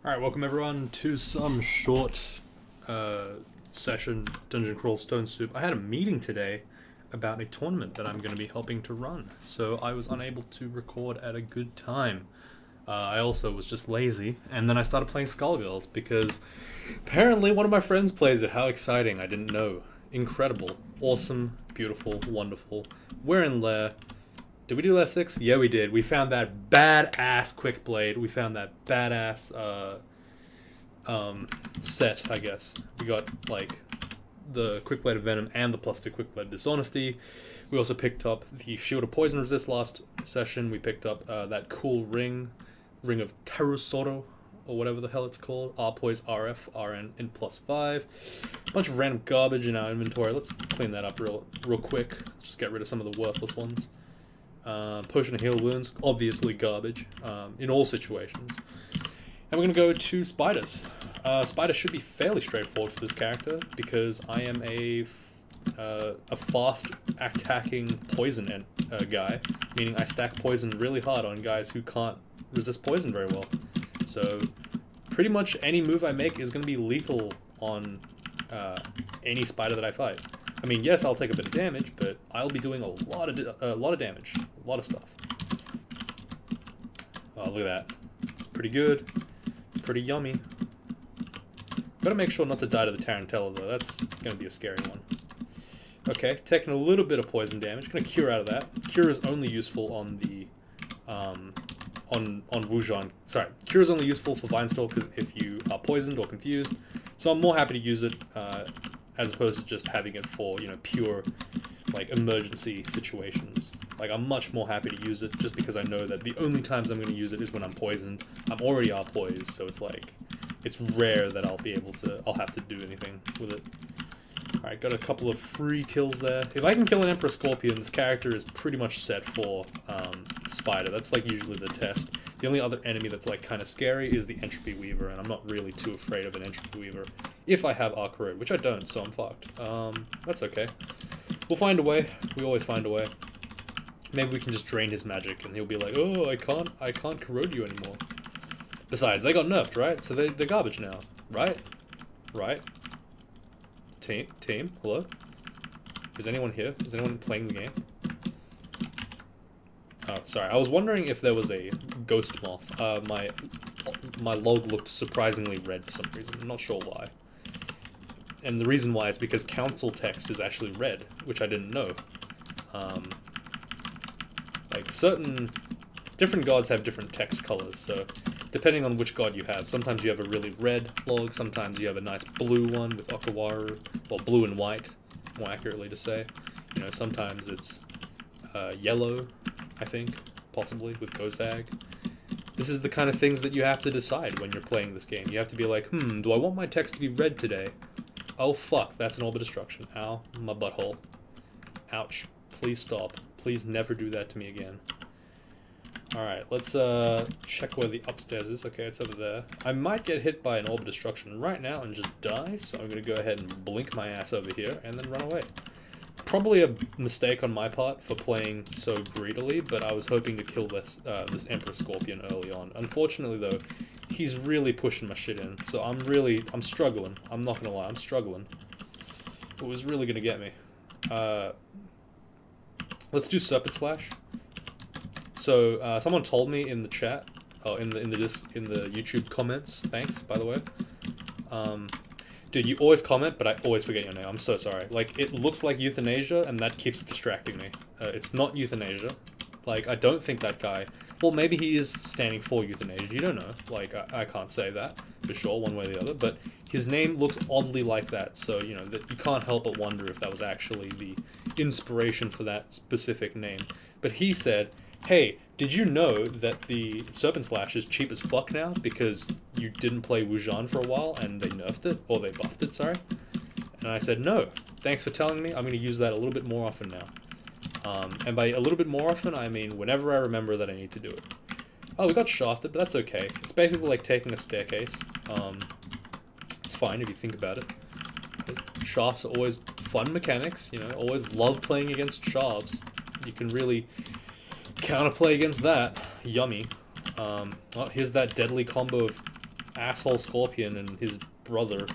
Alright, welcome everyone to some short session Dungeon Crawl Stone Soup. I had a meeting today about a tournament that I'm going to be helping to run, so I was unable to record at a good time. I also was just lazy, and then I started playing Skullgirls because apparently one of my friends plays it. How exciting, I didn't know. Incredible, awesome, beautiful, wonderful. We're in Lair. Did we do Lair 6? Yeah, we did. We found that badass Quick Blade. We found that badass set, I guess. We got, like, the Quick Blade of Venom and the +2 Quick Blade of Dishonesty. We also picked up the Shield of Poison Resist last session. We picked up that cool ring of Terusoro, or whatever the hell it's called. Poise RF, RN in +5. A bunch of random garbage in our inventory. Let's clean that up real quick. Just get rid of some of the worthless ones. Potion of Heal Wounds, obviously garbage, in all situations. And we're going to go to Spiders. Spiders should be fairly straightforward for this character, because I am a fast attacking poison guy, meaning I stack poison really hard on guys who can't resist poison very well. So pretty much any move I make is going to be lethal on any spider that I fight. I mean, yes, I'll take a bit of damage, but I'll be doing a lot of damage, a lot of stuff. Oh, look at that! It's pretty good, pretty yummy. Gotta make sure not to die to the Tarantella though. That's gonna be a scary one. Okay, taking a little bit of poison damage. Gonna cure out of that. Cure is only useful on the on Wujan. Sorry, cure is only useful for Vine Stalkers if you are poisoned or confused. So I'm more happy to use it. As opposed to just having it for, you know, pure, like, emergency situations. Like, I'm much more happy to use it just because I know that the only times I'm going to use it is when I'm poisoned. I'm already poised, so it's like, it's rare that I'll have to do anything with it. Alright, got a couple of free kills there. If I can kill an Emperor Scorpion, this character is pretty much set for Spider. That's, like, usually the test. The only other enemy that's, like, kind of scary is the Entropy Weaver, and I'm not really too afraid of an Entropy Weaver if I have Arc Road, which I don't, so I'm fucked. That's okay. We'll find a way. We always find a way. Maybe we can just drain his magic, and he'll be like, oh, I can't corrode you anymore. Besides, they got nerfed, right? So they're garbage now, right? Right? Team, hello? Is anyone here? Is anyone playing the game? Oh, sorry. I was wondering if there was a ghost moth. My log looked surprisingly red for some reason. I'm not sure why. And the reason why is because council text is actually red, which I didn't know. Like, different gods have different text colors, so depending on which god you have, sometimes you have a really red log, sometimes you have a nice blue one with Okawaru, well, blue and white, more accurately to say. You know, sometimes it's yellow, I think, possibly, with Gozag. This is the kind of things that you have to decide when you're playing this game. You have to be like, do I want my text to be red today? Oh fuck, that's an Orb of Destruction. Ow, my butthole. Ouch. Please stop. Please never do that to me again. Alright, let's check where the upstairs is. Okay, it's over there. I might get hit by an Orb of Destruction right now and just die, so I'm gonna go ahead and blink my ass over here and then run away. Probably a mistake on my part for playing so greedily, but I was hoping to kill this Emperor Scorpion early on. Unfortunately, though, he's really pushing my shit in, so I'm struggling. I'm not gonna lie, I'm struggling. It was really gonna get me. Let's do Serpent Slash. So someone told me in the chat, in the YouTube comments. Thanks, by the way. Dude, you always comment, but I always forget your name. I'm so sorry. Like, it looks like euthanasia, and that keeps distracting me. It's not euthanasia. Like, I don't think that guy... Well, maybe he is standing for euthanasia. You don't know. Like, I can't say that for sure, one way or the other. But his name looks oddly like that, so, you know, that you can't help but wonder if that was actually the inspiration for that specific name. But he said, hey, did you know that the Serpent Slash is cheap as fuck now because you didn't play Wujan for a while and they nerfed it, or they buffed it, sorry? And I said, no, thanks for telling me. I'm going to use that a little bit more often now. And by a little bit more often, I mean whenever I remember that I need to do it. Oh, we got shafted, but that's okay. It's basically like taking a staircase. It's fine if you think about it. Shafts are always fun mechanics, you know, always love playing against shafts. You can really counterplay against that. Yummy. Oh, here's that deadly combo of asshole scorpion and his brother,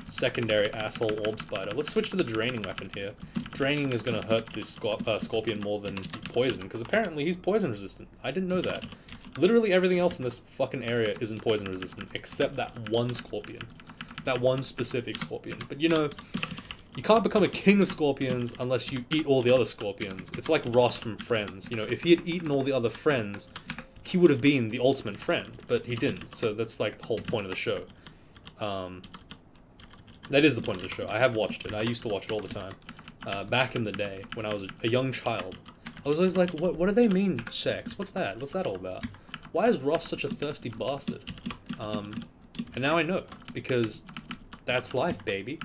secondary asshole orb spider. Let's switch to the draining weapon here. Draining is going to hurt this scorpion more than poison, because apparently he's poison resistant. I didn't know that. Literally everything else in this fucking area isn't poison resistant, except that one scorpion. That one specific scorpion. But you know, you can't become a king of scorpions unless you eat all the other scorpions. It's like Ross from Friends. You know, if he had eaten all the other friends, he would have been the ultimate friend, but he didn't. So that's like the whole point of the show. That is the point of the show. I have watched it. I used to watch it all the time. Back in the day, when I was a young child. I was always like, what do they mean, sex? What's that? What's that all about? Why is Ross such a thirsty bastard? And now I know, because that's life, baby.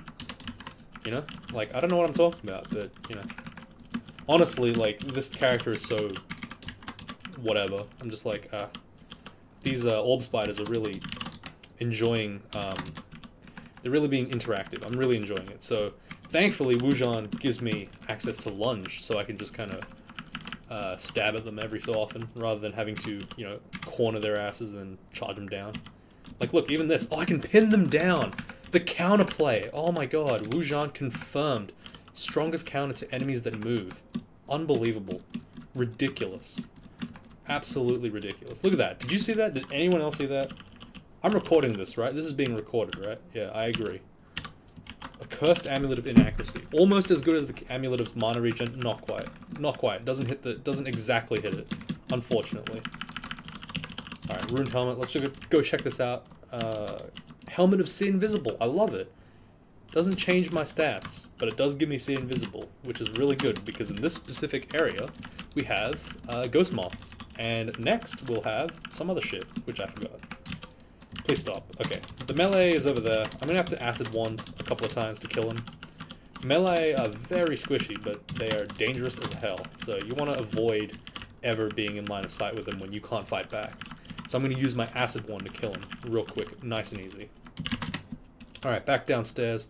You know? Like, I don't know what I'm talking about, but, you know. Honestly, like, this character is so... whatever. I'm just like, these orb spiders are really enjoying, they're really being interactive. I'm really enjoying it. So, thankfully, Wujan gives me access to lunge, so I can just kind of stab at them every so often, rather than having to, you know, corner their asses and then charge them down. Like, look, even this. Oh, I can pin them down! The counterplay! Oh my god, Wujan confirmed. Strongest counter to enemies that move. Unbelievable. Ridiculous. Absolutely ridiculous. Look at that. Did you see that? Did anyone else see that? I'm recording this, right? This is being recorded, right? Yeah, I agree. A cursed amulet of inaccuracy. Almost as good as the amulet of mana regen. Not quite. Not quite. Doesn't exactly hit it. Unfortunately. Alright, ruined helmet. Let's go check this out. Helmet of See Invisible. I love it. Doesn't change my stats, but it does give me See Invisible, which is really good, because in this specific area, we have ghost moths. And next, we'll have some other shit, which I forgot. Please stop. Okay, the melee is over there. I'm gonna have to acid wand a couple of times to kill him. Melee are very squishy, but they are dangerous as hell, so you want to avoid ever being in line of sight with them when you can't fight back. So I'm gonna use my acid wand to kill him real quick, nice and easy. Alright, back downstairs.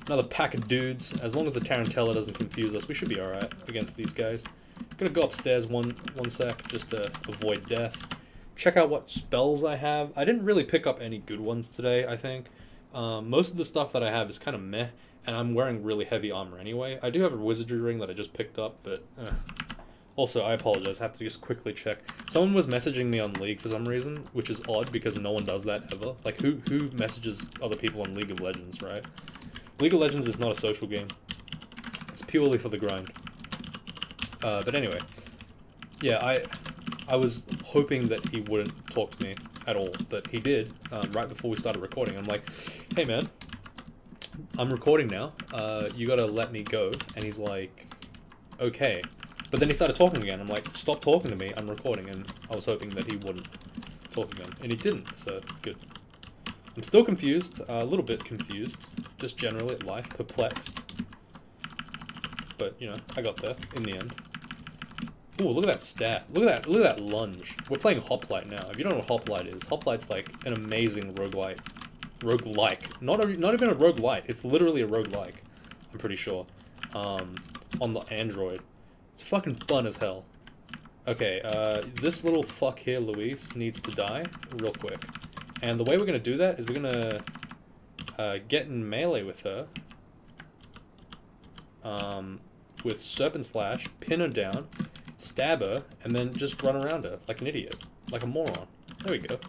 Another pack of dudes. As long as the Tarantella doesn't confuse us, we should be alright against these guys. Gonna go upstairs one sec, just to avoid death. Check out what spells I have. I didn't really pick up any good ones today, I think. Most of the stuff that I have is kind of meh, and I'm wearing really heavy armor anyway. I do have a wizardry ring that I just picked up, but... Also, I apologize, I have to just quickly check. Someone was messaging me on League for some reason, which is odd because no one does that ever. Like, who messages other people on League of Legends, right? League of Legends is not a social game. It's purely for the grind. But anyway. Yeah, I was hoping that he wouldn't talk to me at all, but he did, right before we started recording. I'm like, hey man, I'm recording now, you gotta let me go. And he's like, okay. But then he started talking again. I'm like, stop talking to me, I'm recording. And I was hoping that he wouldn't talk again. And he didn't, so it's good. I'm still confused, a little bit confused, just generally at life, perplexed. But, you know, I got there in the end. Ooh, look at that stat. Look at that lunge. We're playing Hoplite now. If you don't know what Hoplite is, Hoplite's like an amazing roguelite. Roguelike. Not even a roguelite. It's literally a roguelike. I'm pretty sure. On the Android. It's fucking fun as hell. Okay, this little fuck here, Luis, needs to die real quick. And the way we're gonna do that is we're gonna get in melee with her. With Serpent Slash, pin her down, stab her, and then just run around her like an idiot. Like a moron. There we go.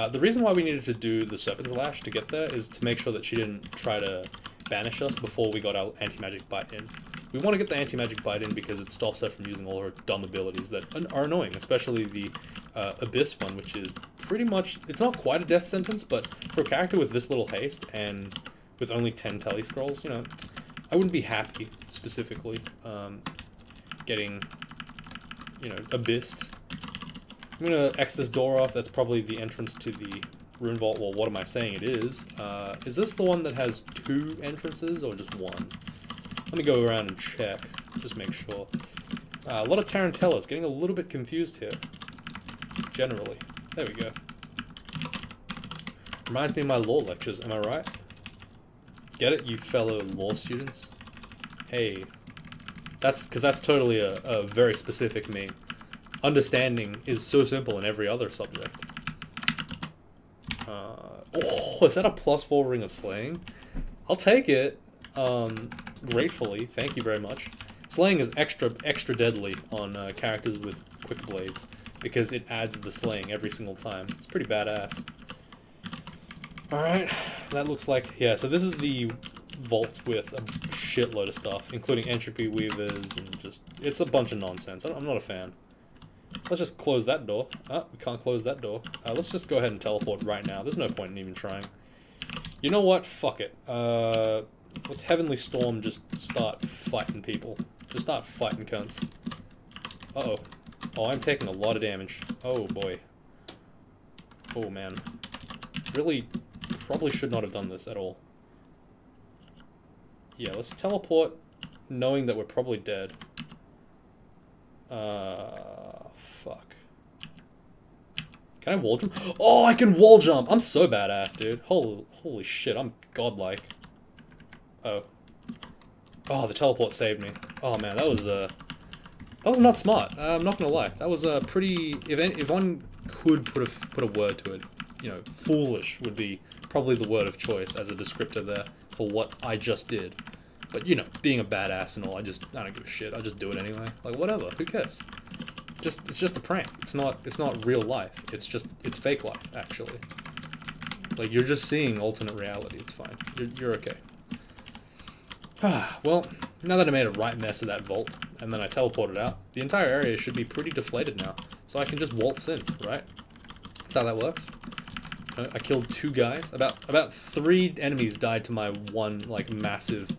The reason why we needed to do the Serpent Slash to get there is to make sure that she didn't try to banish us before we got our anti-magic bite in. We want to get the anti-magic bite in because it stops her from using all her dumb abilities that are annoying, especially the Abyss one, which is pretty much... It's not quite a death sentence, but for a character with this little haste and with only 10 tele scrolls, you know, I wouldn't be happy, specifically, getting, you know, Abyssed. I'm gonna X this door off. That's probably the entrance to the Rune Vault. Well, what am I saying it is? Is this the one that has 2 entrances, or just 1? Let me go around and check, just make sure. A lot of Tarantellas, getting a little bit confused here. Generally. There we go. Reminds me of my law lectures, am I right? Get it, you fellow law students? Hey. That's totally a very specific me. Understanding is so simple in every other subject. Oh, is that a +4 Ring of Slaying? I'll take it. Gratefully. Thank you very much. Slaying is extra deadly on characters with quick blades because it adds the slaying every single time. It's pretty badass. Alright, that looks like... Yeah, so this is the vault with a shitload of stuff, including entropy weavers and just... It's a bunch of nonsense. I'm not a fan. Let's just close that door. Oh, we can't close that door. Let's just go ahead and teleport right now. There's no point in even trying. You know what? Fuck it. Let's Heavenly Storm just start fighting people. Just start fighting cunts. Uh-oh. Oh, I'm taking a lot of damage. Oh, boy. Oh, man. Really, probably should not have done this at all. Yeah, let's teleport knowing that we're probably dead. Fuck. Can I wall jump? Oh, I can wall jump! I'm so badass, dude. Holy shit, I'm godlike. Oh. Oh, the teleport saved me. Oh man, that was not smart. I'm not gonna lie. That was a pretty... If one could put a word to it, you know, foolish would be probably the word of choice as a descriptor there for what I just did. But, you know, being a badass and all, I don't give a shit. I'll just do it anyway. Like, whatever. Who cares? It's just a prank. It's not real life. It's fake life, actually. Like, you're just seeing alternate reality. It's fine. You're okay. Well, now that I made a right mess of that vault, and then I teleported out, the entire area should be pretty deflated now. So I can just waltz in, right? That's how that works. I killed 2 guys. About 3 enemies died to my one, like, massive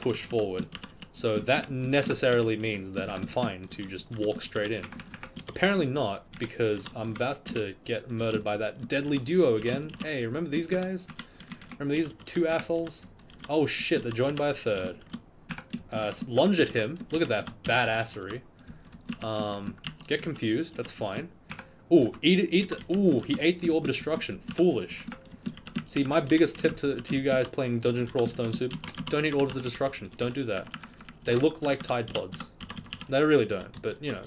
push forward. So that necessarily means that I'm fine to just walk straight in. Apparently not, because I'm about to get murdered by that deadly duo again. Hey, remember these guys? Remember these 2 assholes? Oh shit, they're joined by a 3rd. Lunge at him. Look at that badassery. Get confused. That's fine. Ooh, ooh, he ate the Orb of Destruction. Foolish. See, my biggest tip to you guys playing Dungeon Crawl Stone Soup, don't eat Orbs of Destruction. Don't do that. They look like Tide Pods. They really don't, but, you know,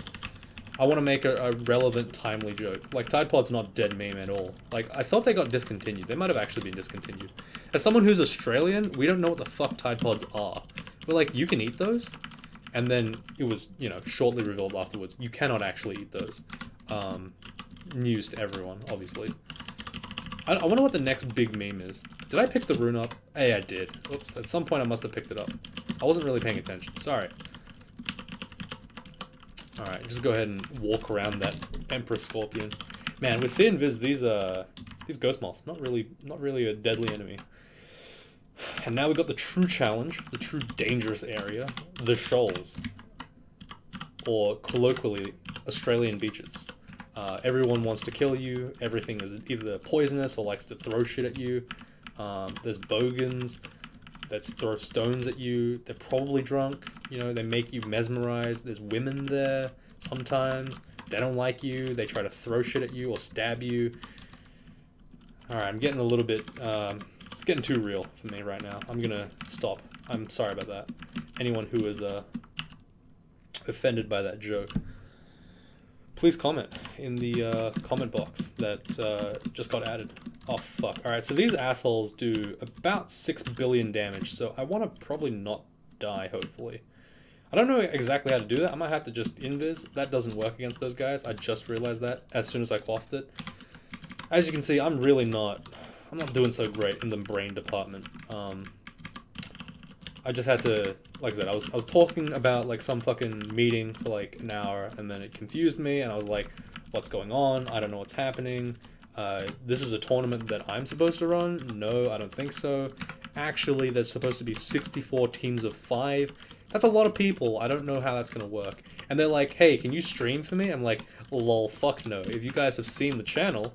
I want to make a relevant, timely joke. Like, Tide Pod's not dead meme at all. Like, I thought they got discontinued. They might have actually been discontinued. As someone who's Australian, we don't know what the fuck Tide Pods are. We're like, you can eat those? And then it was, you know, shortly revealed afterwards, you cannot actually eat those. News to everyone, obviously. I wonder what the next big meme is. Did I pick the rune up? Hey, I did. Oops, at some point I must have picked it up. I wasn't really paying attention. Sorry. Alright, just go ahead and walk around that Empress Scorpion. Man, with seeing Viz, these ghost moths, not really a deadly enemy. And now we got the true challenge, the true dangerous area, the shoals. Or colloquially, Australian beaches. Everyone wants to kill you, everything is either poisonous or likes to throw shit at you. There's bogans that throw stones at you, they're probably drunk, you know, they make you mesmerized. There's women there sometimes, they don't like you, they try to throw shit at you or stab you. Alright, I'm getting a little bit, it's getting too real for me right now. I'm gonna stop. I'm sorry about that. Anyone who is offended by that joke, please comment in the comment box that just got added. Oh fuck. Alright, so these assholes do about 6 billion damage, so I want to probably not die, hopefully. I don't know exactly how to do that. I might have to just invis. That doesn't work against those guys. I just realized that as soon as I quaffed it. As you can see, I'm not doing so great in the brain department. I just had to, like I said, I was talking about like some fucking meeting for like an hour, and then it confused me, and I was like, what's going on? I don't know what's happening. This is a tournament that I'm supposed to run? No, I don't think so. Actually, there's supposed to be 64 teams of 5. That's a lot of people. I don't know how that's gonna work. And they're like, hey, can you stream for me? I'm like, lol, fuck no. If you guys have seen the channel,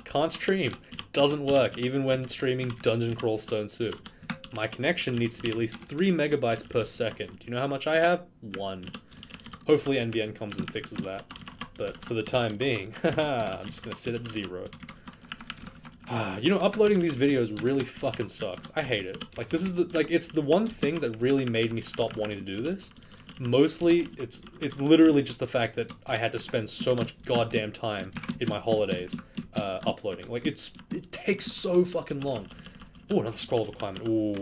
can't stream. Doesn't work, even when streaming Dungeon Crawl Stone Soup. My connection needs to be at least 3 megabytes per second. Do you know how much I have? 1. Hopefully NBN comes and fixes that. But for the time being, I'm just gonna sit at 0. You know, uploading these videos really fucking sucks. I hate it. Like, this is it's the one thing that really made me stop wanting to do this. Mostly, it's literally just the fact that I had to spend so much goddamn time in my holidays uploading. Like, it takes so fucking long. Ooh, another scroll requirement. Ooh.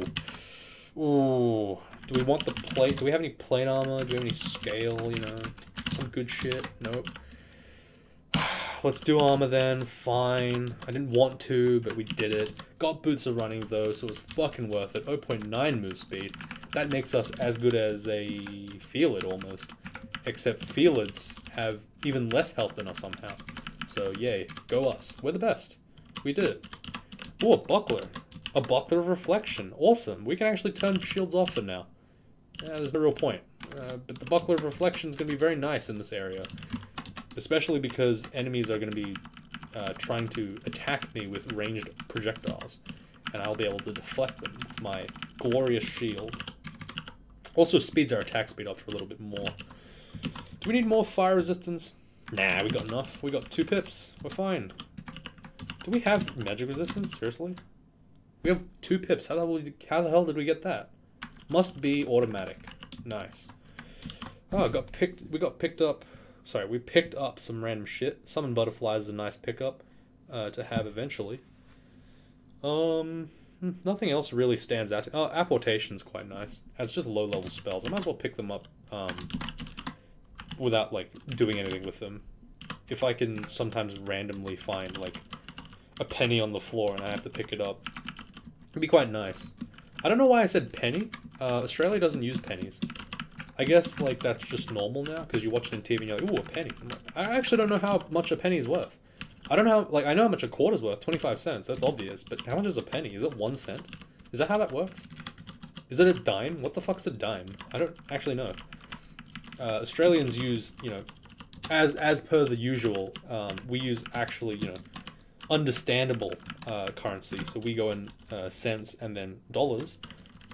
Ooh. Do we want the plate? Do we have any plate armor? Do we have any scale, you know? Some good shit? Nope. Let's do armor then. Fine. I didn't want to, but we did it. Got boots of running though, so it was fucking worth it. 0.9 move speed. That makes us as good as a Feelid almost. Except Feelids have even less health than us somehow. So yay. Go us. We're the best. We did it. Ooh, a buckler. A buckler of reflection. Awesome. We can actually turn shields off for now. Yeah, there's no real point. But the buckler of reflection is going to be very nice in this area. Especially because enemies are going to be trying to attack me with ranged projectiles. And I'll be able to deflect them with my glorious shield. Also speeds our attack speed up for a little bit more. Do we need more fire resistance? Nah, we got enough. We got 2 pips. We're fine. Do we have magic resistance? Seriously? We have 2 pips. How the hell did we get that? Must be automatic. Nice. Oh, we got picked up. Sorry, we picked up some random shit. Summon butterflies is a nice pickup to have eventually. Nothing else really stands out. Oh, apportation's quite nice. As just low-level spells. I might as well pick them up without, like, doing anything with them. If I can sometimes randomly find, like, a penny on the floor and I have to pick it up, it'd be quite nice. I don't know why I said penny. Australia doesn't use pennies. I guess, like, that's just normal now, because you watch it on TV and you're like, ooh, a penny. I actually don't know how much a penny is worth. I don't know how, like, I know how much a quarter's worth, 25 cents, that's obvious, but how much is a penny? Is it 1 cent? Is that how that works? Is it a dime? What the fuck's a dime? I don't actually know. Australians use, you know, as per the usual, we use actually, you know, understandable currency, so we go in cents and then dollars,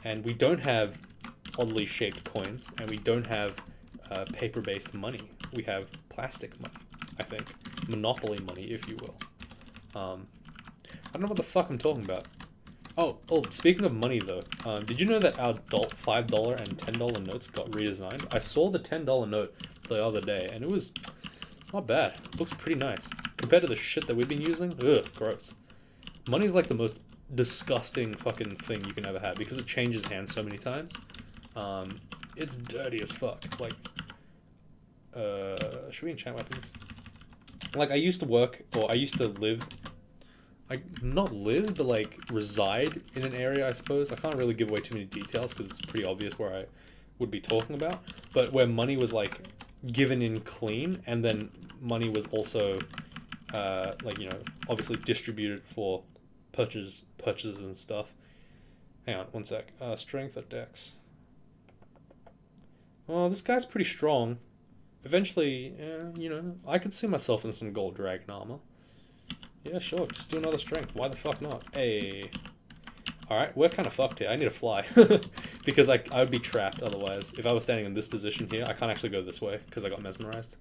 and we don't have oddly shaped coins, and we don't have paper-based money. We have plastic money, I think. Monopoly money, if you will. I don't know what the fuck I'm talking about. Oh, speaking of money, though, did you know that our $5 and $10 notes got redesigned? I saw the $10 note the other day, and it's not bad. It looks pretty nice. Compared to the shit that we've been using, ugh, gross. Money's like the most disgusting fucking thing you can ever have, because it changes hands so many times. It's dirty as fuck. Like, should we enchant weapons? Like, I used to work, or I used to live, not live, but like reside in an area, I suppose. I can't really give away too many details because it's pretty obvious where I would be talking about, but where money was like given in clean, and then money was also, like, you know, obviously distributed for purchases and stuff. Hang on, 1 sec. Strength or dex? Oh, this guy's pretty strong. Eventually, you know, I could see myself in some gold dragon armor. Yeah, sure, just do another strength. Why the fuck not? Hey. Alright, we're kind of fucked here. I need to fly. Because I would be trapped otherwise. If I was standing in this position here, I can't actually go this way because I got mesmerized.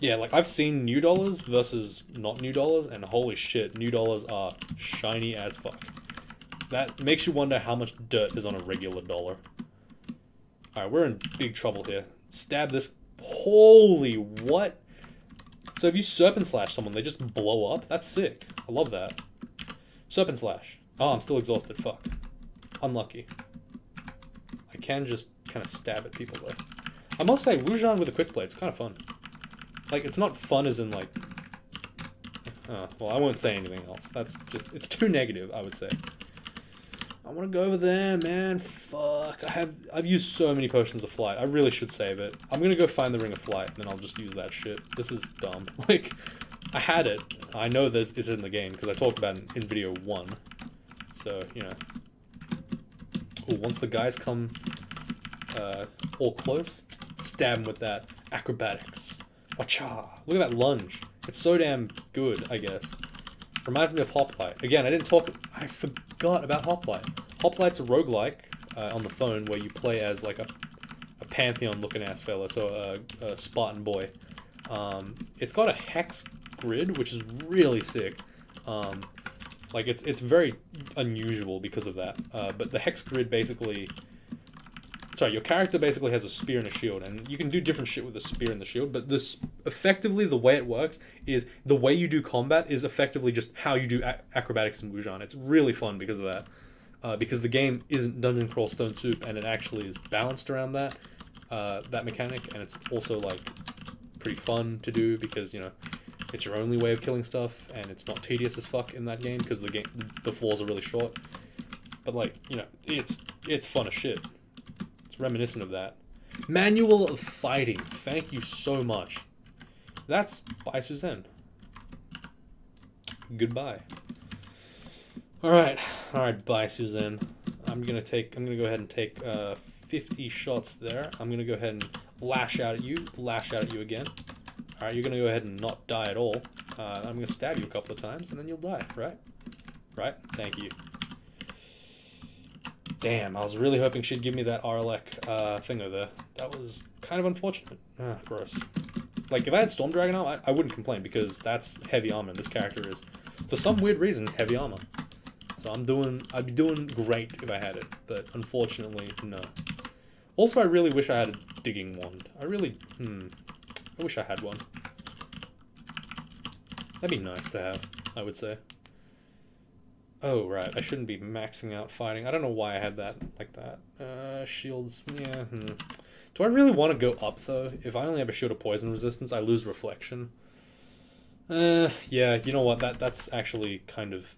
Yeah, like, I've seen new dollars versus not new dollars, and holy shit, new dollars are shiny as fuck. That makes you wonder how much dirt is on a regular dollar. Alright, we're in big trouble here. Stab this. Holy, what? So if you Serpent Slash someone, they just blow up? That's sick. I love that. Serpent Slash. Oh, I'm still exhausted. Fuck. Unlucky. I can just kind of stab at people, though. I must say, Wujan with a quick blade is kind of fun. Like, it's not fun as in, like... well, I won't say anything else. That's just... It's too negative, I would say. I want to go over there, man. Fuck. I've used so many potions of flight. I really should save it. I'm going to go find the Ring of Flight, and then I'll just use that shit. This is dumb. Like, I had it. I know that it's in the game, because I talked about it in video 1. So, you know. Ooh, once the guys come all close, stab them with that acrobatics. Wacha! Look at that lunge. It's so damn good, I guess. Reminds me of Hoplite. Again, I forgot about Hoplite. Hoplite's a roguelike on the phone where you play as like a Pantheon-looking ass fella, so a Spartan boy. It's got a hex grid, which is really sick. Like, it's very unusual because of that. But the hex grid basically sorry, your character basically has a spear and a shield, and you can do different shit with the spear and the shield, but this, effectively, the way it works is, the way you do combat is effectively just how you do acrobatics in Wujan. It's really fun because of that. Because the game isn't dungeon crawl stone soup, and it actually is balanced around that, that mechanic, and it's also, like, pretty fun to do because, you know, it's your only way of killing stuff, and it's not tedious as fuck in that game, because the floors are really short. But, like, you know, it's fun as shit. Reminiscent of that. Manual of Fighting. Thank you so much. That's by Suzanne. Goodbye. Alright, bye Suzanne. I'm gonna go ahead and take 50 shots there. I'm gonna go ahead and lash out at you again. Alright, you're gonna go ahead and not die at all. I'm gonna stab you a couple of times and then you'll die, right? Right? Thank you. Damn, I was really hoping she'd give me that Arlek thing over there. That was kind of unfortunate. Gross. Like, if I had Storm Dragon armor, I wouldn't complain, because that's heavy armor, and this character is, for some weird reason, heavy armor. So I'd be doing great if I had it, but unfortunately, no. Also, I really wish I had a digging wand. I wish I had one. That'd be nice to have, I would say. Oh, right, I shouldn't be maxing out fighting. I don't know why I had that like that. Shields, yeah. Do I really want to go up, though? If I only have a shield of poison resistance, I lose reflection. Yeah, you know what, that's actually kind of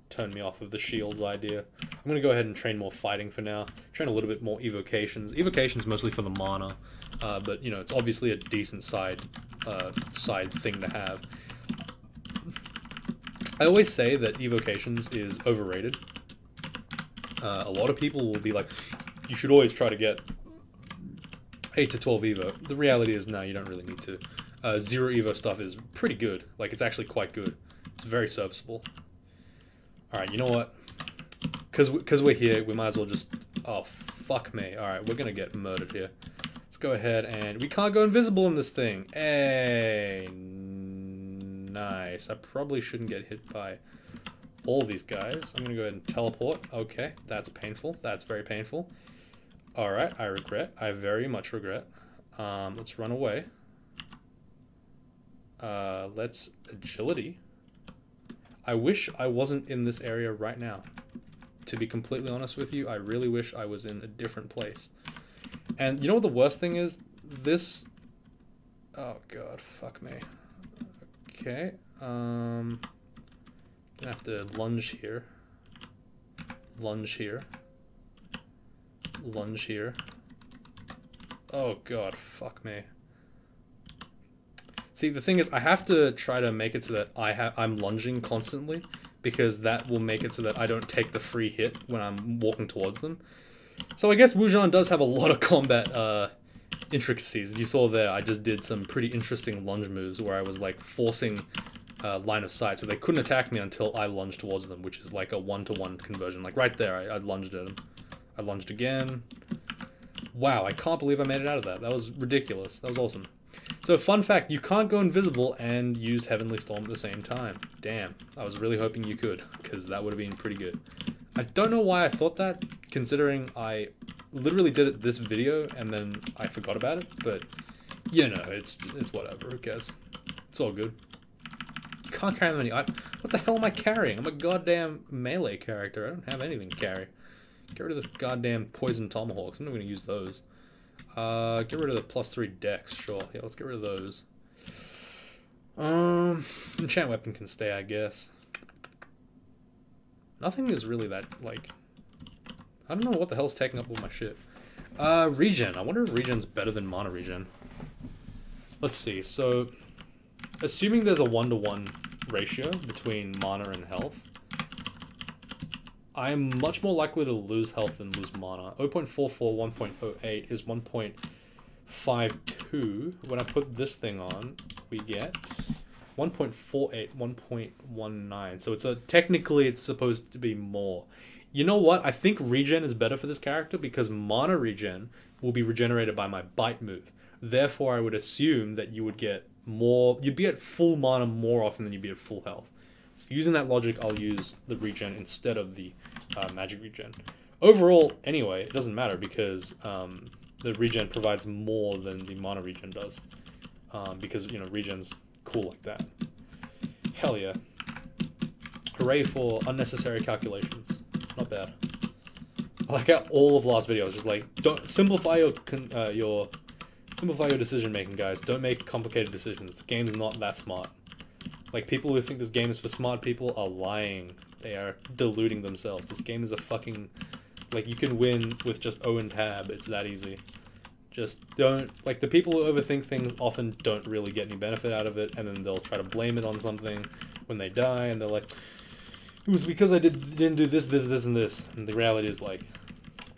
turned me off of the shields idea. I'm going to go ahead and train more fighting for now. Train a little bit more evocations. Evocations mostly for the mana, but, you know, it's obviously a decent side thing to have. I always say that evocations is overrated. A lot of people will be like, you should always try to get 8 to 12 evo. The reality is, no, you don't really need to. 0 evo stuff is pretty good. Like, it's actually quite good. It's very serviceable. Alright, you know what? Because we're here, we might as well just... Oh, fuck me. Alright, we're gonna get murdered here. Let's go ahead and... We can't go invisible in this thing. Hey... Nice. I probably shouldn't get hit by all these guys. I'm gonna go ahead and teleport. Okay, that's painful. That's very painful. Alright, I regret. I very much regret. Let's run away. Let's agility. I wish I wasn't in this area right now. To be completely honest with you, I really wish I was in a different place. And you know what the worst thing is? This... Oh god, fuck me. Okay, gonna have to lunge here. Lunge here. Lunge here. Oh god, fuck me. See, the thing is, I have to try to make it so that I'm lunging constantly, because that will make it so that I don't take the free hit when I'm walking towards them. So I guess Wujan does have a lot of combat intricacies. You saw there, I just did some pretty interesting lunge moves where I was like forcing line of sight, so they couldn't attack me until I lunged towards them, which is like a 1-to-1 conversion. Like right there, I lunged at him. I lunged again. Wow, I can't believe I made it out of that. That was ridiculous. That was awesome. So, fun fact, you can't go invisible and use Heavenly Storm at the same time. Damn, I was really hoping you could, because that would have been pretty good. I don't know why I thought that, considering I literally did it this video and then I forgot about it, but, you know, it's whatever, who cares? It's all good. You can't carry many. What the hell am I carrying? I'm a goddamn melee character. I don't have anything to carry. Get rid of this goddamn poison tomahawks. I'm not going to use those. Get rid of the +3 dex, sure. Yeah, let's get rid of those. Enchant weapon can stay, I guess. Nothing is really that, like... I don't know what the hell's taking up all my shit. Regen. I wonder if regen's better than mana regen. Let's see, so... Assuming there's a 1-to-1 ratio between mana and health, I'm much more likely to lose health than lose mana. 0.44, 1.08 is 1.52. When I put this thing on, we get 1.48, 1.19. So technically it's supposed to be more. You know what? I think regen is better for this character because mana regen will be regenerated by my bite move. Therefore, I would assume that you would get more... You'd be at full mana more often than you'd be at full health. So using that logic, I'll use the regen instead of the magic regen. Overall, anyway, it doesn't matter because the regen provides more than the mana regen does. Because, you know, regen's cool like that. Hell yeah. Hooray for unnecessary calculations. Not bad. I like how all of last video was just like, don't simplify your decision making, guys. Don't make complicated decisions. The game's not that smart. Like, people who think this game is for smart people are lying. They are deluding themselves. This game is a fucking... Like, you can win with just O and tab. It's that easy. Just don't... Like, the people who overthink things often don't really get any benefit out of it, and then they'll try to blame it on something when they die, and they're like, it was because I didn't do this, and this. And the reality is, like,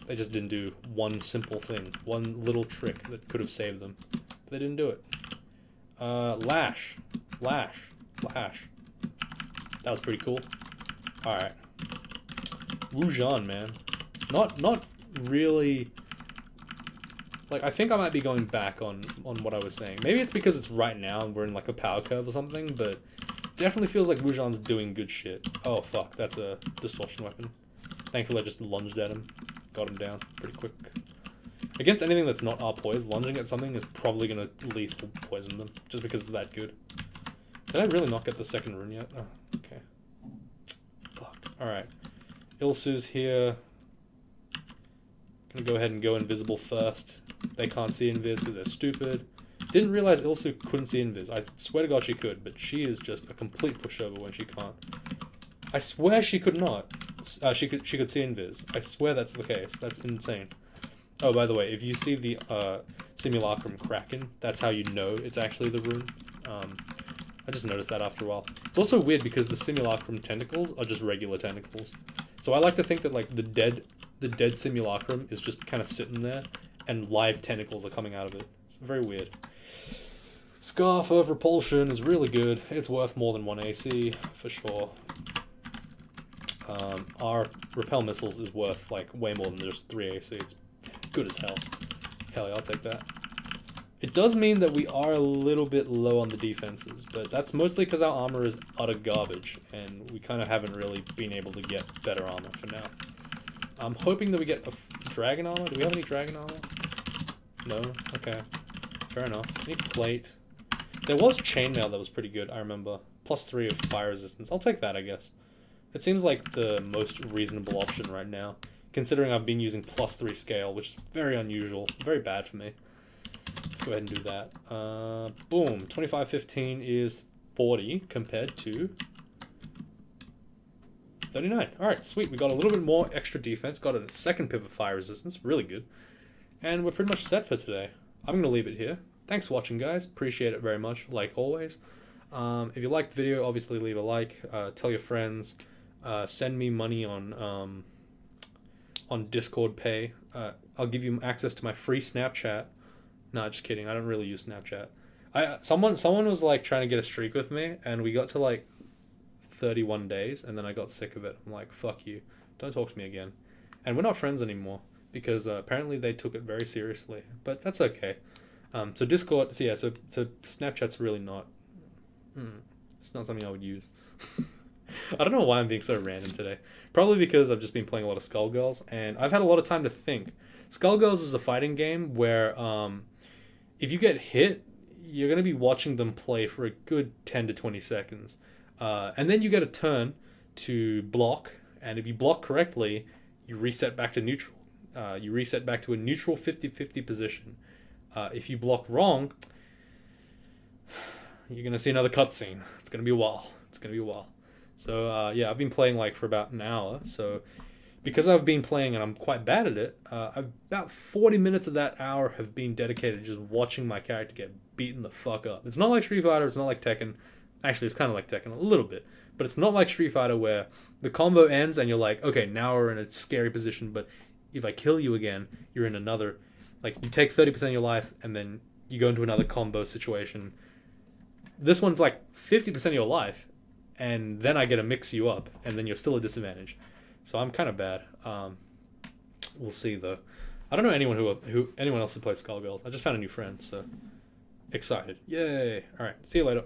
they just didn't do one simple thing. One little trick that could have saved them. But they didn't do it. Lash. That was pretty cool. Alright. Wujan, man. Not really... Like, I think I might be going back on what I was saying. Maybe it's because it's right now and we're in, like, a power curve or something, but definitely feels like Wujan's doing good shit. Oh, fuck. That's a distortion weapon. Thankfully, I just lunged at him. Got him down pretty quick. Against anything that's not our poise, lunging at something is probably going to lethal poison them, just because it's that good. Did I really not get the second rune yet? Oh, okay. Fuck. Alright. Ilsu's here. Gonna go ahead and go invisible first. They can't see invis because they're stupid. Didn't realize Ilsu couldn't see invis. I swear to God she could, but she is just a complete pushover when she can't. I swear she could not. She could see invis. I swear that's the case. That's insane. Oh, by the way, if you see the simulacrum kraken, that's how you know it's actually the rune. I just noticed that after a while. It's also weird because the simulacrum tentacles are just regular tentacles. So I like to think that, like, the dead simulacrum is just kind of sitting there and live tentacles are coming out of it. It's very weird. Scarf of Repulsion is really good. It's worth more than 1 AC for sure. Our repel missiles is worth, like, way more than just 3 AC. It's good as hell. Hell yeah, I'll take that. It does mean that we are a little bit low on the defenses, but that's mostly because our armor is utter garbage, and we kind of haven't really been able to get better armor for now. I'm hoping that we get a dragon armor. Do we have any dragon armor? No? Okay. Fair enough. Any plate. There was chainmail that was pretty good, I remember. +3 of fire resistance. I'll take that, I guess. It seems like the most reasonable option right now, considering I've been using +3 scale, which is very unusual. Very bad for me. Let's go ahead and do that. Boom. 2515 is 40 compared to 39. Alright, sweet. We got a little bit more extra defense. Got a second pip of fire resistance. Really good. And we're pretty much set for today. I'm going to leave it here. Thanks for watching, guys. Appreciate it very much, like always. If you liked the video, obviously leave a like. Tell your friends. Send me money on Discord Pay. I'll give you access to my free Snapchat. No, just kidding. I don't really use Snapchat. Someone was like trying to get a streak with me, and we got to like 31 days, and then I got sick of it. I'm like, fuck you. Don't talk to me again. And we're not friends anymore, because apparently they took it very seriously. But that's okay. So Discord, so yeah, so Snapchat's really not... it's not something I would use. I don't know why I'm being so random today. Probably because I've just been playing a lot of Skullgirls, and I've had a lot of time to think. Skullgirls is a fighting game where if you get hit, you're going to be watching them play for a good 10 to 20 seconds. And then you get a turn to block, and if you block correctly, you reset back to neutral. You reset back to a neutral 50-50 position. If you block wrong, you're going to see another cutscene. It's going to be a while. So, yeah, I've been playing like for about an hour. So, because I've been playing and I'm quite bad at it, about 40 minutes of that hour have been dedicated to just watching my character get beaten the fuck up. It's not like Street Fighter. It's not like Tekken. Actually, it's kind of like Tekken a little bit. But it's not like Street Fighter where the combo ends and you're like, okay, now we're in a scary position. But if I kill you again, you're in another... Like, you take 30% of your life and then you go into another combo situation. This one's like 50% of your life. And then I get to mix you up, and then you're still at a disadvantage. So I'm kind of bad. We'll see though. I don't know anyone else who plays Skullgirls. I just found a new friend, so excited! Yay! All right, see you later.